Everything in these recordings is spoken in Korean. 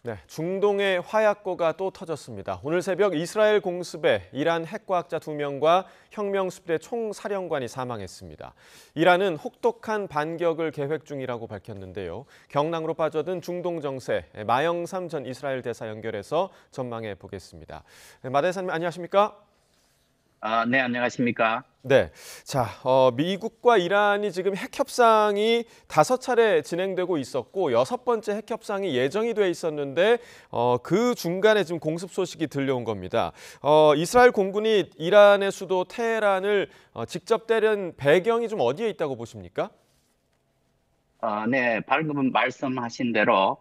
네, 중동의 화약고가 또 터졌습니다. 오늘 새벽 이스라엘 공습에 이란 핵과학자 2명과 혁명수비대 총사령관이 사망했습니다. 이란은 혹독한 반격을 계획 중이라고 밝혔는데요. 경랑으로 빠져든 중동 정세, 마영삼 전 이스라엘 대사 연결해서 전망해 보겠습니다. 마 대사님 안녕하십니까? 네, 안녕하십니까? 네, 자, 미국과 이란이 지금 핵 협상이 5차례 진행되고 있었고 6번째 핵 협상이 예정이 돼 있었는데 그 중간에 지금 공습 소식이 들려온 겁니다. 이스라엘 공군이 이란의 수도 테헤란을 직접 때린 배경이 좀 어디에 있다고 보십니까? 네, 방금 말씀하신 대로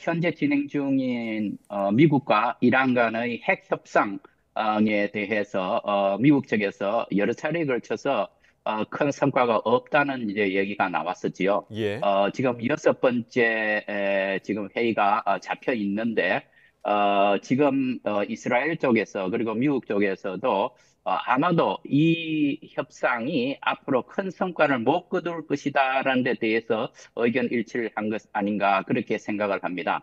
현재 진행 중인 미국과 이란 간의 핵 협상에 대해서 미국 측에서 여러 차례에 걸쳐서 큰 성과가 없다는 이제 얘기가 나왔었지요. 예. 지금 6번째 지금 회의가 잡혀 있는데 지금 이스라엘 쪽에서 그리고 미국 쪽에서도 아마도 이 협상이 앞으로 큰 성과를 못 거둘 것이다라는 데 대해서 의견 일치를 한 것 아닌가 그렇게 생각을 합니다.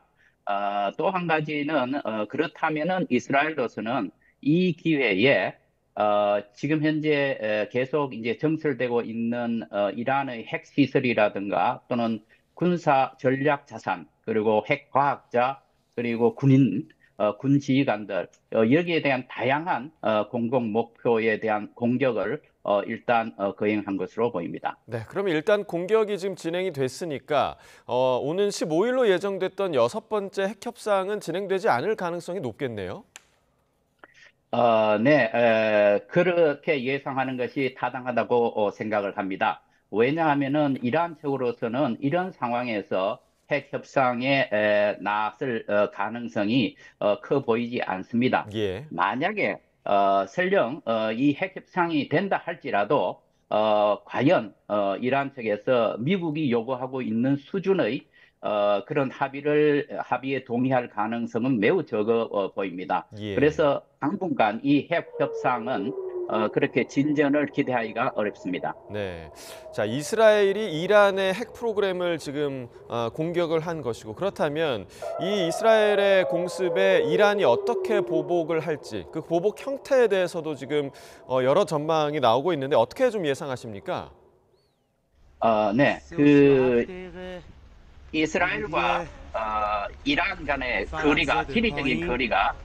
또 한 가지는 그렇다면은 이스라엘로서는 이 기회에 지금 현재 계속 이제 정설되고 있는 이란의 핵 시설이라든가 또는 군사 전략 자산 그리고 핵 과학자 그리고 군인 군 지휘관들 여기에 대한 다양한 공동 목표에 대한 공격을 일단 거행한 것으로 보입니다. 네, 그러면 일단 공격이 지금 진행이 됐으니까 오는 15일로 예정됐던 6번째 핵 협상은 진행되지 않을 가능성이 높겠네요. 네, 그렇게 예상하는 것이 타당하다고 생각을 합니다. 왜냐하면은 이란 측으로서는 이런 상황에서 핵 협상에 나설 가능성이 커 보이지 않습니다. 예. 만약에 설령 이 핵 협상이 된다 할지라도 과연 이란 측에서 미국이 요구하고 있는 수준의 그런 합의에 동의할 가능성은 매우 적어 보입니다. 예. 그래서 당분간 이 핵 협상은 그렇게 진전을 기대하기가 어렵습니다. 네. 자, 이스라엘이 이란의 핵 프로그램을 지금 공격을 한 것이고 그렇다면 이 이스라엘의 공습에 이란이 어떻게 보복을 할지 그 보복 형태에 대해서도 지금 여러 전망이 나오고 있는데 어떻게 좀 예상하십니까? 네, 이스라엘과 이란 간의 거리가 지리적인 거리가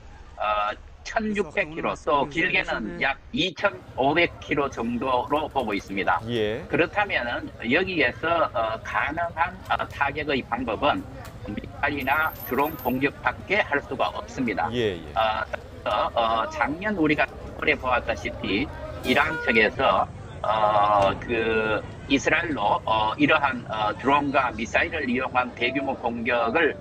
1,600km 또 길게는 약 2,500km 정도로 보고 있습니다. 예. 그렇다면은 여기에서 가능한 타격의 방법은 미사일이나 드론 공격밖에 할 수가 없습니다. 예, 예. 작년 우리가 오래 보았다시피 이란 측에서 이스라엘로 이러한 드론과 미사일을 이용한 대규모 공격을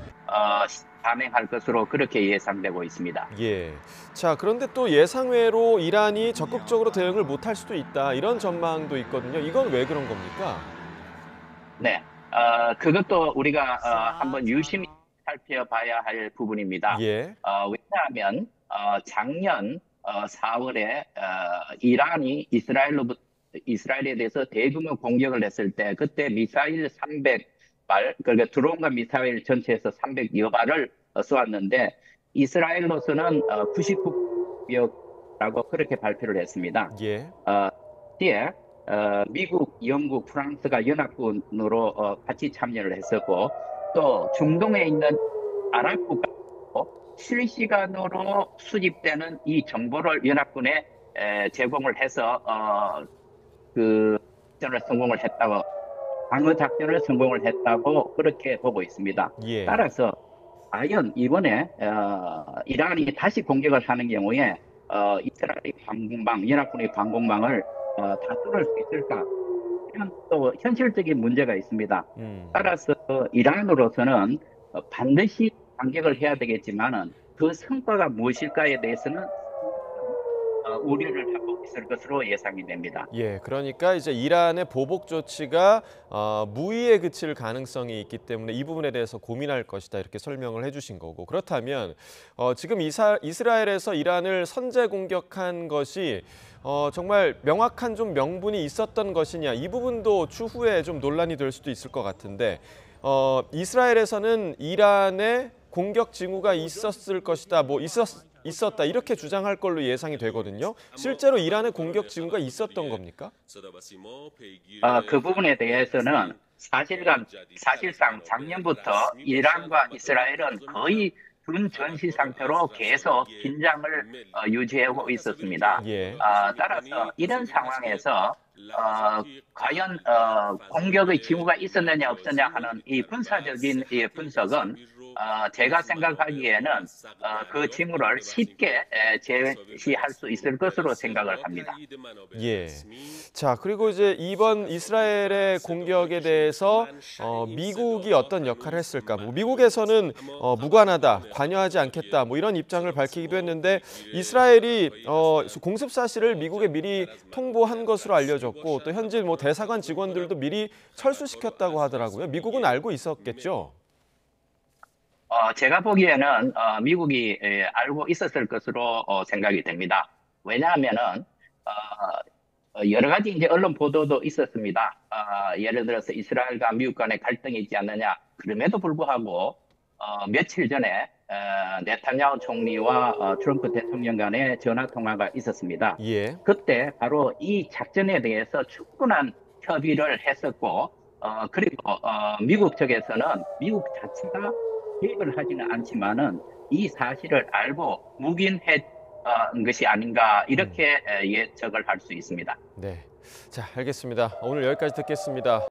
감행할 것으로 그렇게 예상되고 있습니다. 예. 자, 그런데 또 예상외로 이란이 적극적으로 대응을 못할 수도 있다. 이런 전망도 있거든요. 이건 왜 그런 겁니까? 네, 그것도 우리가 한번 유심히 살펴봐야 할 부분입니다. 예. 왜냐하면 작년 4월에 이란이 이스라엘에 대해서 대규모 공격을 했을 때 그때 미사일 300발, 그러니까 드론과 미사일 전체에서 300여 발을 쏘았는데 이스라엘로서는 99였라고 그렇게 발표를 했습니다. 예. 뒤에 미국, 영국, 프랑스가 연합군으로 같이 참여를 했었고 또 중동에 있는 아랍 국가도 실시간으로 수집되는 이 정보를 연합군에 제공을 해서 작전을 성공을 했다고 방어 작전을 성공을 했다고 그렇게 보고 있습니다. 예. 따라서 과연 이번에 이란이 다시 공격을 하는 경우에 이스라엘의 방공망, 연합군의 방공망을 다 뚫을 수 있을까? 이런 또 현실적인 문제가 있습니다. 따라서 이란으로서는 반드시 반격을 해야 되겠지만은 그 성과가 무엇일까에 대해서는 우려를 하고 있을 것으로 예상이 됩니다. 예, 그러니까 이제 이란의 보복 조치가 무의에 그칠 가능성이 있기 때문에 이 부분에 대해서 고민할 것이다 이렇게 설명을 해주신 거고 그렇다면 지금 이스라엘에서 이란을 선제 공격한 것이 정말 명확한 좀 명분이 있었던 것이냐 이 부분도 추후에 좀 논란이 될 수도 있을 것 같은데 이스라엘에서는 이란의 공격 징후가 있었을 것이다, 뭐 있었다 이렇게 주장할 걸로 예상이 되거든요. 실제로 이란의 공격 징후가 있었던 겁니까? 그 부분에 대해서는 사실상 작년부터 이란과 이스라엘은 거의 준전시 상태로 계속 긴장을 유지하고 있었습니다. 예. 따라서 이런 상황에서 과연 공격의 징후가 있었느냐 없었냐 하는 이 군사적인 이 분석은 제가 생각하기에는 그 징후를 쉽게 제시할 수 있을 것으로 생각을 합니다. 예. 자, 그리고 이제 이번 이스라엘의 공격에 대해서 미국이 어떤 역할을 했을까? 뭐 미국에서는 무관하다, 관여하지 않겠다, 뭐 이런 입장을 밝히기도 했는데 이스라엘이 공습 사실을 미국에 미리 통보한 것으로 알려졌고 또 현지 뭐 대사관 직원들도 미리 철수시켰다고 하더라고요. 미국은 알고 있었겠죠? 제가 보기에는 미국이 알고 있었을 것으로 생각이 됩니다. 왜냐하면은 여러 가지 이제 언론 보도도 있었습니다. 예를 들어서 이스라엘과 미국 간의 갈등이 있지 않느냐. 그럼에도 불구하고 며칠 전에 네타냐후 총리와 트럼프 대통령 간의 전화 통화가 있었습니다. 예. 그때 바로 이 작전에 대해서 충분한 협의를 했었고, 그리고 미국 측에서는 미국 자체가 개입을 하지는 않지만은 이 사실을 알고 묵인한 것이 아닌가 이렇게 예측을 할 수 있습니다. 네. 자, 알겠습니다. 오늘 여기까지 듣겠습니다.